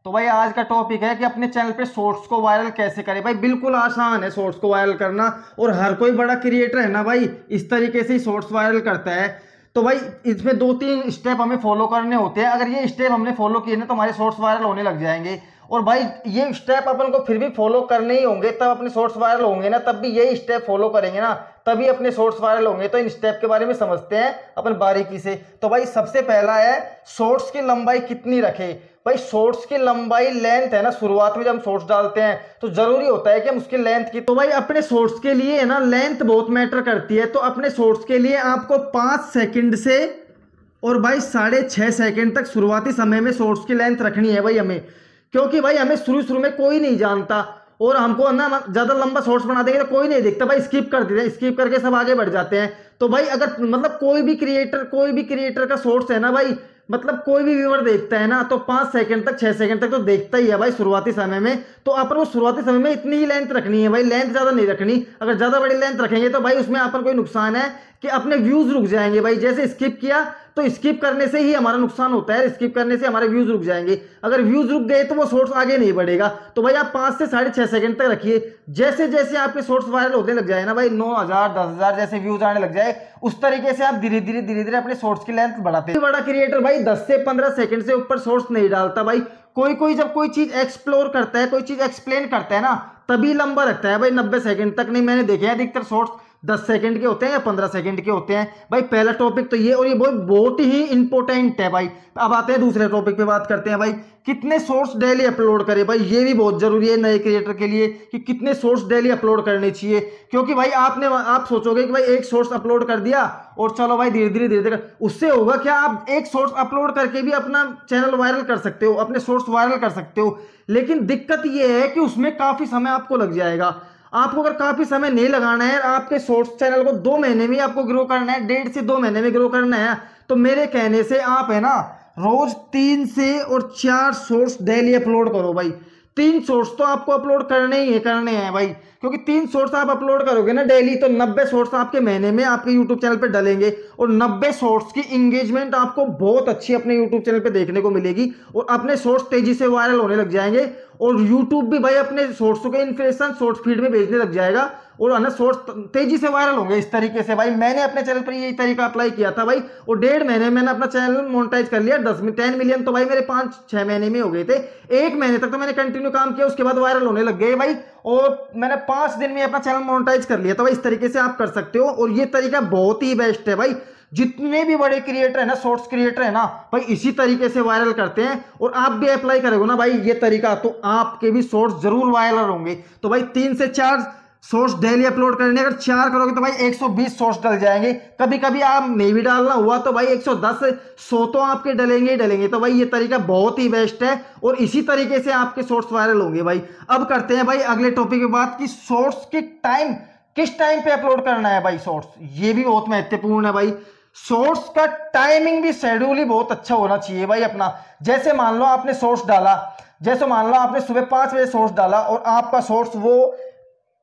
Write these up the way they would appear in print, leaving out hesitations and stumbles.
तो भाई आज का टॉपिक है कि अपने चैनल पे शॉर्ट्स को वायरल कैसे करें। भाई बिल्कुल आसान है शॉर्ट्स को वायरल करना, और हर कोई बड़ा क्रिएटर है ना भाई इस तरीके से ही शॉर्ट्स वायरल करता है। तो भाई इसमें 2-3 स्टेप हमें फॉलो करने होते हैं। अगर ये स्टेप हमने फॉलो किए ना तो हमारे शॉर्ट्स वायरल होने लग जाएंगे। और भाई ये स्टेप अपन को फिर भी फॉलो करने ही होंगे, तब अपने शॉर्ट्स वायरल होंगे ना, तब भी यही स्टेप फॉलो करेंगे ना तभी अपने शॉर्ट्स वायरल होंगे। तो इन स्टेप के बारे में समझते हैं अपन बारीकी से। तो भाई सबसे पहला है शॉर्ट्स की लंबाई कितनी रखें। भाई शॉर्ट्स की लंबाई लेंथ है ना, शुरुआत में जब हम शॉर्ट्स डालते हैं तो जरूरी होता है कि हम उसकी लेंथ की, तो भाई अपने शॉर्ट्स के लिए है ना लेंथ बहुत मैटर करती है। तो अपने शॉर्ट्स के लिए आपको 5 सेकंड से और भाई 6.5 सेकंड तक शुरुआती समय में शॉर्ट्स की लेंथ रखनी है भाई हमें, क्योंकि भाई हमें शुरू में कोई नहीं जानता और हमको ना ज्यादा लंबा शॉर्ट्स बना देंगे तो कोई नहीं देखता भाई, स्किप कर देते हैं, स्किप करके सब आगे बढ़ जाते हैं। तो भाई अगर मतलब कोई भी क्रिएटर का शॉर्ट्स है ना भाई, मतलब कोई भी व्यूअर देखता है ना तो 5 सेकंड तक 6 सेकंड तक तो देखता ही है भाई शुरुआती समय में। तो अपन को शुरुआती समय में इतनी ही लेंथ रखनी है भाई, लेंथ ज्यादा नहीं रखनी। अगर ज्यादा बड़ी लेंथ रखेंगे तो भाई उसमें अपन कोई नुकसान है कि अपने व्यूज रुक जाएंगे भाई। जैसे स्किप किया तो स्किप करने से ही हमारा नुकसान होता है, स्किप करने से हमारे व्यूज रुक जाएंगे। अगर व्यूज रुक गए तो वो शॉर्ट्स आगे नहीं बढ़ेगा। तो भाई आप 5 से 6.5 सेकंड तक रखिए। जैसे जैसे आपके शॉर्ट्स वायरल होने लग जाए ना भाई, 9,000 10,000 जैसे व्यूज आने लग जाए, उस तरीके से आप धीरे धीरे अपने शॉर्ट्स की लेंथ बढ़ाते हैं। बड़ा क्रिएटर भाई 10 से 15 सेकंड से ऊपर शॉर्ट्स नहीं डालता भाई। कोई जब कोई चीज एक्सप्लोर करता है, कोई चीज एक्सप्लेन करता है ना, तभी लंबा रखता है भाई 90 सेकंड तक। नहीं, मैंने देखे हैं अधिकतर शॉर्ट्स 10 सेकंड के होते हैं या 15 सेकंड के होते हैं भाई। पहला टॉपिक तो ये, और ये बहुत ही इंपॉर्टेंट है भाई। अब आते हैं दूसरे टॉपिक पे, बात करते हैं भाई कितने शॉर्ट्स डेली अपलोड करें। भाई ये भी बहुत जरूरी है नए क्रिएटर के लिए कि कितने शॉर्ट्स डेली अपलोड करने चाहिए। क्योंकि भाई आप सोचोगे कि भाई एक शॉर्ट्स अपलोड कर दिया और चलो भाई धीरे धीरे उससे होगा क्या, आप एक शॉर्ट्स अपलोड करके भी अपना चैनल वायरल कर सकते हो, अपने शॉर्ट्स वायरल कर सकते हो। लेकिन दिक्कत ये है कि उसमें काफी समय आपको लग जाएगा। आपको अगर काफी समय नहीं लगाना है, आपके शॉर्ट्स चैनल को 2 महीने में आपको ग्रो करना है, 1.5 से 2 महीने में ग्रो करना है, तो मेरे कहने से आप है ना रोज 3 से और 4 शॉर्ट्स डेली अपलोड करो भाई। 3 शॉर्ट्स तो आपको अपलोड करने हैं भाई, क्योंकि 3 शॉर्ट्स आप अपलोड करोगे ना डेली तो 90 शॉर्ट्स आपके महीने में आपके यूट्यूब चैनल पे डलेंगे। और 90 शॉर्ट्स की इंगेजमेंट आपको बहुत अच्छी अपने यूट्यूब चैनल पे देखने को मिलेगी और अपने शॉर्ट्स तेजी से वायरल होने लग जाएंगे। और यूट्यूब भी भाई अपने शॉर्ट्स के इन्फॉर्मेशन शॉर्ट्स फीड में भेजने लग जाएगा और है ना शॉर्ट्स तेजी से वायरल होंगे इस तरीके से। भाई मैंने अपने चैनल पर यही तरीका अप्लाई किया था भाई, और 1.5 महीने में मैंने अपना चैनल मोनेटाइज कर लिया। 10 मिलियन तो भाई मेरे 5-6 महीने में हो गए थे। 1 महीने तक तो मैंने कंटिन्यू काम किया, उसके बाद वायरल होने लग गए भाई, और मैंने 5 दिन में अपना चैनल मोनेटाइज कर लिया था भाई। इस तरीके से आप कर सकते हो और ये तरीका बहुत ही बेस्ट है भाई। जितने भी बड़े क्रिएटर है ना, शॉर्ट्स क्रिएटर है ना भाई, इसी तरीके से वायरल करते हैं। और आप भी अप्लाई करोगे ना भाई ये तरीका, तो आपके भी शॉर्ट्स जरूर वायरल होंगे। तो भाई 3 से 4 शॉर्ट्स डेली अपलोड करने, अगर 4 करोगे तो भाई 120 शॉर्ट्स डल जाएंगे। कभी कभी आप नहीं भी डालना हुआ तो भाई 110 से 100 तो आपके डलेंगे ही डलेंगे। तो भाई ये तरीका बहुत ही बेस्ट है और इसी तरीके से आपके शॉर्ट्स वायरल होंगे भाई। अब करते हैं भाई अगले टॉपिक की बात कि शॉर्ट्स की टाइम, किस टाइम पे अपलोड करना है भाई शॉर्ट्स, ये भी बहुत महत्वपूर्ण है भाई। शॉर्ट्स का टाइमिंग भी शेड्यूल ही बहुत अच्छा होना चाहिए भाई अपना। जैसे मान लो आपने शॉर्ट्स डाला, जैसे मान लो आपने सुबह 5 बजे शॉर्ट्स डाला और आपका शॉर्ट्स वो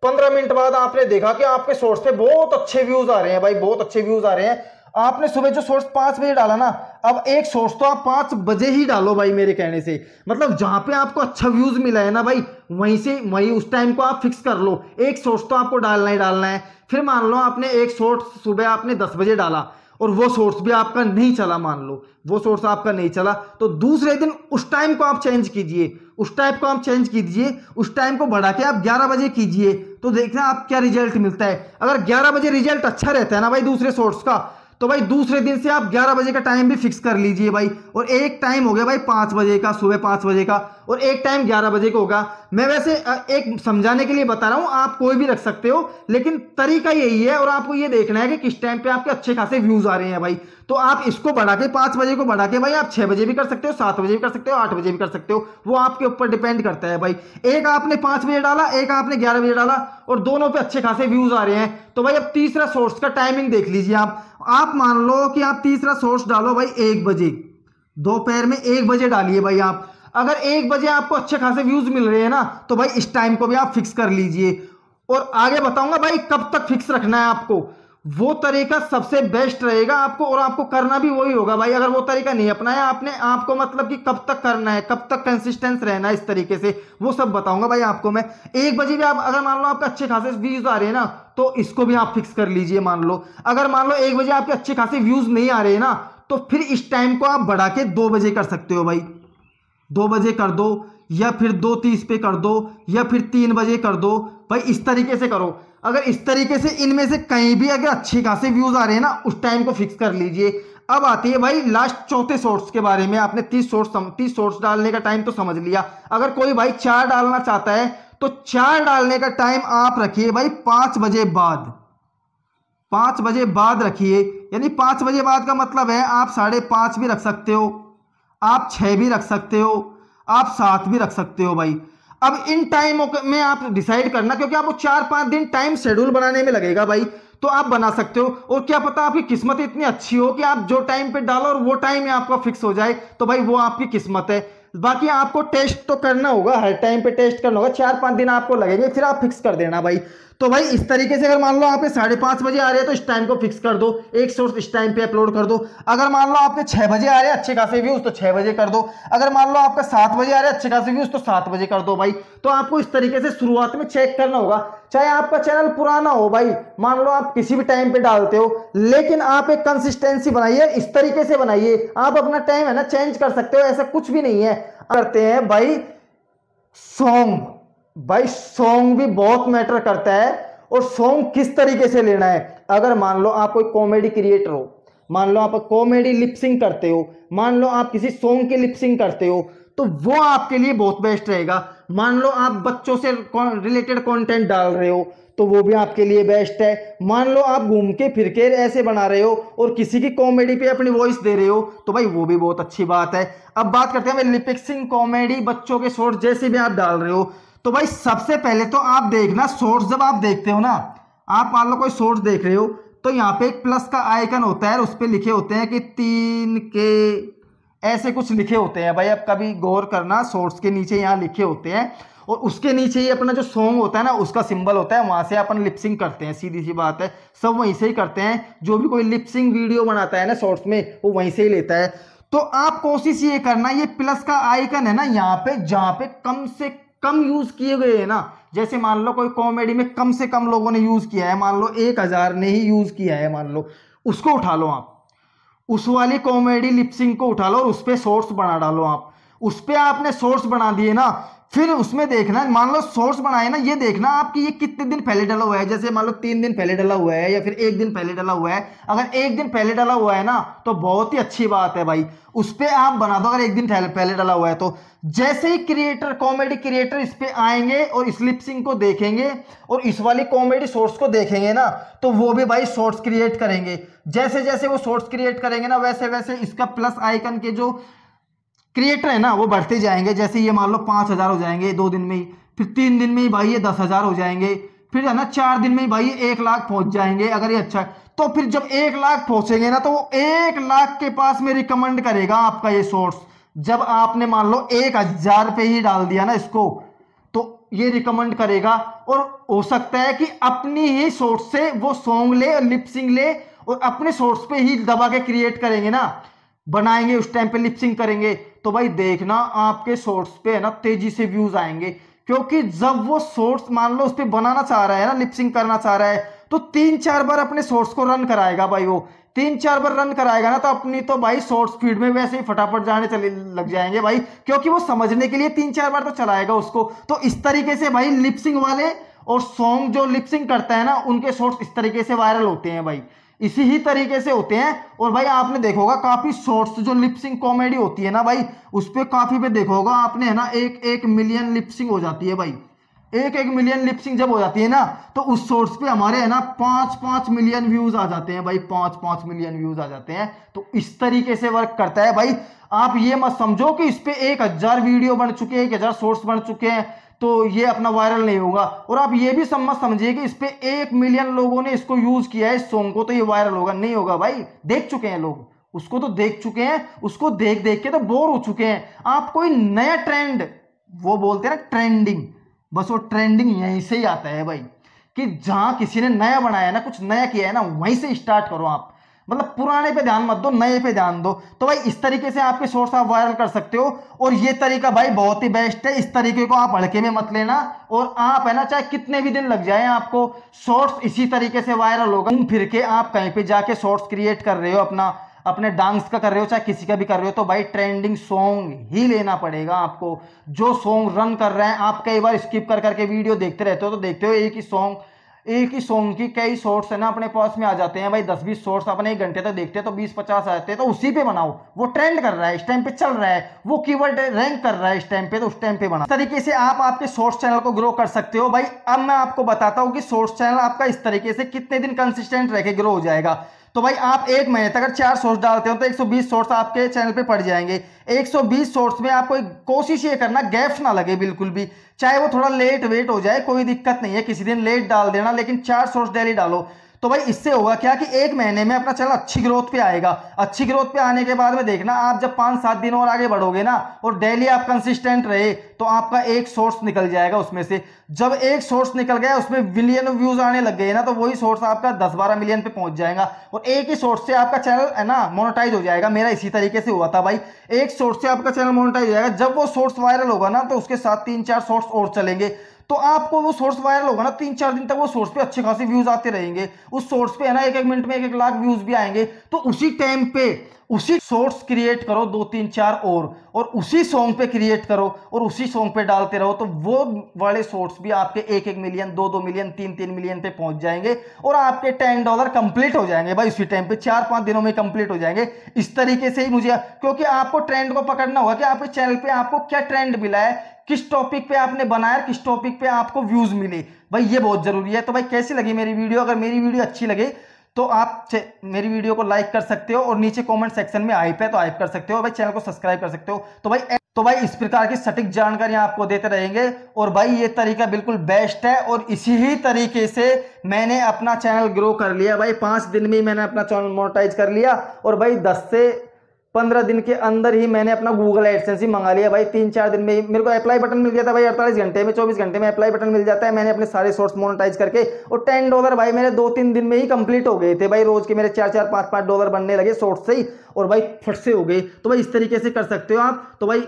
15 मिनट बाद आपने देखा कि आपके शॉर्ट्स पे बहुत अच्छे व्यूज आ रहे हैं भाई, बहुत अच्छे व्यूज आ रहे हैं। आपने सुबह जो शॉर्ट्स 5 बजे डाला ना, अब एक शॉर्ट्स तो आप 5 बजे ही डालो भाई मेरे कहने से। मतलब जहां पे आपको अच्छा व्यूज मिला है ना भाई, वहीं उस टाइम को आप फिक्स कर लो। एक शॉर्ट्स तो आपको डालना ही डालना है। फिर मान लो आपने एक शॉर्ट्स सुबह आपने 10 बजे डाला और वो सोर्स भी आपका नहीं चला, मान लो वो सोर्स आपका नहीं चला, तो दूसरे दिन उस टाइम को आप चेंज कीजिए, उस टाइम को आप चेंज कीजिए, उस टाइम को बढ़ा के आप 11 बजे कीजिए, तो देखना आप क्या रिजल्ट मिलता है। अगर 11 बजे रिजल्ट अच्छा रहता है ना भाई दूसरे सोर्स का, तो भाई दूसरे दिन से आप 11 बजे का टाइम भी फिक्स कर लीजिए भाई। और एक टाइम हो गया भाई 5 बजे का, सुबह 5 बजे का, और एक टाइम 11 बजे का होगा। मैं वैसे एक समझाने के लिए बता रहा हूं, आप कोई भी रख सकते हो, लेकिन तरीका यही है। और आपको ये देखना है कि किस टाइम पे आपके अच्छे खासे व्यूज आ रहे हैं भाई। तो आप इसको बढ़ा के 5 बजे को बढ़ा के भाई आप 6 बजे भी कर सकते हो, 7 बजे भी कर सकते हो, 8 बजे भी कर सकते हो, वो आपके ऊपर डिपेंड करता है भाई। एक आपने 5 बजे डाला, एक आपने 11 बजे डाला और दोनों पे अच्छे खासे व्यूज आ रहे हैं। तो भाई अब तीसरा सोर्स का टाइमिंग देख लीजिए आप मान लो कि आप तीसरा सोर्स डालो भाई 1 बजे, दोपहर में 1 बजे डालिए भाई आप। अगर 1 बजे आपको अच्छे खासे व्यूज मिल रहे हैं ना, तो भाई इस टाइम को भी आप फिक्स कर लीजिए। और आगे बताऊंगा भाई कब तक फिक्स रखना है आपको, वो तरीका सबसे बेस्ट रहेगा आपको, और आपको करना भी वही होगा भाई। अगर वो तरीका नहीं अपनाया आपने, आपको मतलब कि कब तक करना है, कब तक कंसिस्टेंस रहना है इस तरीके से, वो सब बताऊंगा भाई आपको मैं। 1 बजे भी आप अगर मान लो आपके अच्छे खासे व्यूज आ रहे हैं ना, तो इसको भी आप फिक्स कर लीजिए। मान लो अगर मान लो 1 बजे आपके अच्छे खासे व्यूज नहीं आ रहे हैं ना, तो फिर इस टाइम को आप बढ़ा के 2 बजे कर सकते हो भाई। 2 बजे कर दो, या फिर 2:30 पे कर दो, या फिर 3 बजे कर दो भाई। इस तरीके से करो। अगर इस तरीके से इनमें से कहीं भी अगर अच्छे खासे व्यूज आ रहे हैं ना, उस टाइम को फिक्स कर लीजिए। अब आती है भाई लास्ट चौथे शॉर्ट्स के बारे में। आपने 30 शॉर्ट्स डालने का टाइम तो समझ लिया। अगर कोई भाई 4 डालना चाहता है, तो 4 डालने का टाइम आप रखिए भाई 5 बजे बाद। 5 बजे बाद रखिए, यानी 5 बजे बाद का मतलब है आप 5:30 भी रख सकते हो, आप 6 भी रख सकते हो, आप 7 भी रख सकते हो भाई। अब इन टाइमों में आप डिसाइड करना, क्योंकि आपको 4-5 दिन टाइम शेड्यूल बनाने में लगेगा भाई, तो आप बना सकते हो। और क्या पता आपकी किस्मत इतनी अच्छी हो कि आप जो टाइम पे डालो और वो टाइम में आपका फिक्स हो जाए, तो भाई वो आपकी किस्मत है। बाकी आपको टेस्ट तो करना होगा, हर टाइम पे टेस्ट करना होगा। 4-5 दिन आपको लगेंगे, फिर आप फिक्स कर देना भाई। तो भाई इस तरीके से अगर मान लो आपके 5:30 बजे आ रहे हैं, तो इस टाइम को फिक्स कर दो, एक सोर्स इस टाइम पे अपलोड कर दो। अगर मान लो आपके 6 बजे आ रहे हैं अच्छे खासे व्यूज, तो 6 बजे कर दो। अगर मान लो आपका 7 बजे आ रहे हैं अच्छे खासे व्यूज, तो 7 बजे कर दो भाई। तो आपको इस तरीके से शुरुआत में चेक करना होगा। चाहे आपका चैनल पुराना हो भाई, मान लो आप किसी भी टाइम पे डालते हो, लेकिन आप एक कंसिस्टेंसी बनाइए, इस तरीके से बनाइए। आप अपना टाइम है ना चेंज कर सकते हो, ऐसा कुछ भी नहीं है। करते हैं भाई सॉन्ग, भाई सॉन्ग भी बहुत मैटर करता है, और सॉन्ग किस तरीके से लेना है। अगर मान लो आप कोई कॉमेडी क्रिएटर हो, मान लो आप कॉमेडी लिपसिंग करते हो, मान लो आप किसी सॉन्ग के लिपसिंग करते हो, तो वो आपके लिए बहुत बेस्ट रहेगा। मान लो आप बच्चों से रिलेटेड कंटेंट डाल रहे हो, तो वो भी आपके लिए बेस्ट है। मान लो आप घूम के फिर के ऐसे बना रहे हो और किसी की कॉमेडी पे अपनी वॉइस दे रहे हो, तो भाई वो भी बहुत अच्छी बात है। अब बात करते हैं लिपसिंग, कॉमेडी, बच्चों के शॉर्ट्स जैसे भी आप डाल रहे हो, तो भाई सबसे पहले तो आप देखना शॉर्ट्स जब आप देखते हो ना, आप मान लो कोई शॉर्ट्स देख रहे हो, तो यहाँ पे एक प्लस का आइकन होता है, उस पर लिखे होते हैं कि 3K ऐसे कुछ लिखे होते हैं भाई। अब कभी गौर करना, शॉर्ट्स के नीचे यहाँ लिखे होते हैं, और उसके नीचे ही अपना जो सॉन्ग होता है ना, उसका सिंबल होता है, वहां से अपन लिपसिंग करते हैं। सीधी सी बात है, सब वहीं से ही करते हैं। जो भी कोई लिपसिंग वीडियो बनाता है ना शॉर्ट्स में, वो वहीं से ही लेता है। तो आप कोशिश ये करना, ये प्लस का आइकन है ना यहाँ पे, जहां पे कम से कम यूज किए गए हैं ना, जैसे मान लो कोई कॉमेडी में कम से कम लोगों ने यूज किया है, मान लो 1000 ने ही यूज किया है, मान लो उसको उठा लो आप, उस वाली कॉमेडी लिपसिंग को उठा लो और उस पर शॉर्ट्स बना डालो आप। उस पर आपने शॉर्ट्स बना दिए ना, फिर उसमें देखना, मान लो शॉर्ट्स बनाए ना, ये देखना आपकी ये कितने दिन पहले डला हुआ है। जैसे मान लो 3 दिन पहले डला हुआ है, या फिर 1 दिन पहले डला हुआ है। अगर 1 दिन पहले डला हुआ है ना, तो बहुत ही अच्छी बात है भाई, उस पर आप बना दो। अगर 1 दिन पहले डला हुआ है, तो जैसे ही क्रिएटर, कॉमेडी क्रिएटर इस पे आएंगे और इस लिपसिंग को देखेंगे और इस वाली कॉमेडी शॉर्ट्स को देखेंगे ना, तो वो भी भाई शॉर्ट्स क्रिएट करेंगे। जैसे जैसे वो शॉर्ट्स क्रिएट करेंगे ना, वैसे वैसे इसका प्लस आइकन के जो क्रिएटर है ना, वो बढ़ते जाएंगे। जैसे ये मान लो 5000 हो जाएंगे 2 दिन में ही, फिर 3 दिन में ही भाई ये 10,000 हो जाएंगे, फिर है ना 4 दिन में ही भाई ये 1 लाख पहुंच जाएंगे। अगर ये अच्छा है, तो फिर जब 1 लाख पहुंचेंगे ना, तो वो 1 लाख के पास में रिकमेंड करेगा आपका ये सोर्स। जब आपने मान लो 1000 पे ही डाल दिया ना इसको, तो ये रिकमेंड करेगा, और हो सकता है कि अपनी ही सोर्स से वो सॉन्ग ले, लिपसिंग ले, और अपने सोर्स पे ही दबा के क्रिएट करेंगे ना, बनाएंगे, उस टाइम पे लिपसिंग करेंगे। तो भाई देखना आपके शॉर्ट्स पे है ना तेजी से व्यूज आएंगे, क्योंकि जब वो शॉर्ट्स मान लो उस पे बनाना चाह रहा है ना, लिपसिंग करना चाह रहा है, तो 3-4 बार अपने शॉर्ट्स को रन कराएगा भाई। वो 3-4 बार रन कराएगा ना, तो अपनी तो भाई शॉर्ट्स फीड में वैसे ही फटाफट जाने चले लग जाएंगे भाई, क्योंकि वो समझने के लिए 3-4 बार तो चलाएगा उसको। तो इस तरीके से भाई लिपसिंग वाले और सॉन्ग जो लिपसिंग करता है ना, उनके शॉर्ट्स इस तरीके से वायरल होते हैं भाई, इसी ही तरीके से होते हैं। और भाई आपने देखा होगा काफी शॉर्ट्स जो लिपसिंग कॉमेडी होती है ना भाई, उस पे काफी पे देखा होगा आपने है ना, 1 मिलियन लिपसिंग हो जाती है भाई। 1 मिलियन लिपसिंग जब हो जाती है ना, तो उस शॉर्ट्स पे हमारे है ना 5-5 मिलियन व्यूज आ जाते हैं भाई, 5-5 मिलियन व्यूज आ जाते हैं। तो इस तरीके से वर्क करता है भाई। आप ये मत समझो कि इस पे 1000 वीडियो बन चुके हैं, 1000 शॉर्ट्स बन चुके हैं, तो ये अपना वायरल नहीं होगा। और आप ये भी मत समझिए कि इस पे 1 मिलियन लोगों ने इसको यूज किया है, इस सॉन्ग को, तो ये वायरल होगा, नहीं होगा भाई। देख चुके हैं लोग उसको, तो देख चुके हैं उसको, देख देख के तो बोर हो चुके हैं। आप कोई नया ट्रेंड, वो बोलते हैं ना ट्रेंडिंग, बस वो ट्रेंडिंग यहीं से ही आता है भाई। कि जहां किसी ने नया बनाया है ना, कुछ नया किया है ना, वहीं से स्टार्ट करो आप। मतलब पुराने पे ध्यान मत दो, नए पे ध्यान दो। तो भाई इस तरीके से आपके शॉर्ट्स आप वायरल कर सकते हो, और ये तरीका भाई बहुत ही बेस्ट है। इस तरीके को आप हल्के में मत लेना, और आप है ना चाहे कितने भी दिन लग जाए आपको, शॉर्ट्स इसी तरीके से वायरल होगा। घूम फिर के आप कहीं पे जाके शॉर्ट्स क्रिएट कर रहे हो, अपने डांस का कर रहे हो, चाहे किसी का भी कर रहे हो, तो भाई ट्रेंडिंग सॉन्ग ही लेना पड़ेगा आपको। जो सॉन्ग रन कर रहे हैं, आप कई बार स्किप कर करके वीडियो देखते रहते हो, तो देखते हो एक ही सॉन्ग की कई शॉर्ट्स है ना अपने पास में आ जाते हैं भाई, 10-20 शॉर्ट्स अपने 1 घंटे तक देखते हैं तो 20-50 आते हैं। तो उसी पे बनाओ, वो ट्रेंड कर रहा है, इस टाइम पे चल रहा है, वो कीवर्ड रैंक कर रहा है इस टाइम पे, तो उस टाइम पे बनाओ। इस तरीके से आप आपके शॉर्ट्स चैनल को ग्रो कर सकते हो भाई। अब मैं आपको बताता हूं कि शॉर्ट्स चैनल आपका इस तरीके से कितने दिन कंसिस्टेंट रह के ग्रो हो जाएगा। तो भाई आप 1 महीने तक अगर 4 शॉर्ट्स डालते हो तो 120 शॉर्ट्स आपके चैनल पे पड़ जाएंगे। 120 शॉर्ट्स में आपको कोशिश ये करना गैप्स ना लगे बिल्कुल भी, चाहे वो थोड़ा लेट वेट हो जाए, कोई दिक्कत नहीं है, किसी दिन लेट डाल देना, लेकिन 4 शॉर्ट्स डेली डालो। तो भाई इससे होगा क्या कि 1 महीने में अपना चैनल अच्छी ग्रोथ पे आएगा। अच्छी ग्रोथ पे आने के बाद में देखना, आप जब 5-7 दिन और आगे बढ़ोगे ना, और डेली आप कंसिस्टेंट रहे, तो आपका एक सोर्स निकल जाएगा उसमें से। जब एक सोर्स निकल गया, उसमें मिलियन व्यूज आने लग गए ना, तो वही सोर्स आपका 10-12 मिलियन पे पहुंच जाएगा, और एक ही सोर्स से आपका चैनल है ना मोनेटाइज हो जाएगा। मेरा इसी तरीके से हुआ था भाई, एक सोर्स से आपका चैनल मोनेटाइज हो जाएगा। जब वो सोर्स वायरल होगा ना, तो उसके साथ 3-4 सोर्स और चलेंगे, तो आपको वो सोर्स वायरल होगा ना, 3-4 दिन तक वो सोर्स पे अच्छे खासे व्यूज आते रहेंगे। उस सोर्स पे है ना 1-1 मिनट में 1-1 लाख व्यूज भी आएंगे। तो उसी टाइम पे उसी सोर्स क्रिएट करो 2-3-4 और उसी सॉन्ग पे क्रिएट करो, और उसी सॉन्ग पे डालते रहो, तो वो वाले सोर्स भी आपके 1-1 मिलियन, 2-2 मिलियन, 3-3 मिलियन पे पहुंच जाएंगे, और आपके $10 कंप्लीट हो जाएंगे भाई उसी टाइम पे, 4-5 दिनों में कंप्लीट हो जाएंगे। इस तरीके से ही मुझे, क्योंकि आपको ट्रेंड को पकड़ना होगा कि आपके चैनल पे आपको क्या ट्रेंड मिला है, किस टॉपिक पे आपने बनाया, किस टॉपिक पे आपको व्यूज मिले, भाई ये बहुत जरूरी है। तो भाई कैसी लगी मेरी वीडियो? अगर मेरी वीडियो अच्छी लगे तो आप मेरी वीडियो को लाइक कर सकते हो, और नीचे कमेंट सेक्शन में हाइप है तो हाइप कर सकते हो भाई, चैनल को सब्सक्राइब कर सकते हो। तो भाई इस प्रकार की सटीक जानकारियां आपको देते रहेंगे, और भाई ये तरीका बिल्कुल बेस्ट है, और इसी ही तरीके से मैंने अपना चैनल ग्रो कर लिया भाई। 5 दिन में ही मैंने अपना चैनल मोनेटाइज कर लिया, और भाई 10 से 15 दिन के अंदर ही मैंने अपना गूगल एडसेंस ही मंगा लिया भाई। 3-4 दिन में ही मेरे को अप्लाई बटन मिल गया था भाई, 48 घंटे में, 24 घंटे में अप्लाई बटन मिल जाता है। मैंने अपने सारे सोर्स मोनेटाइज करके, और $10 भाई मेरे 2-3 दिन में ही कंप्लीट हो गए थे भाई। रोज के मेरे 4-4, $5-5 बनने लगे सोर्स से ही, और भाई फट से हो गए। तो भाई इस तरीके से कर सकते हो आप। तो भाई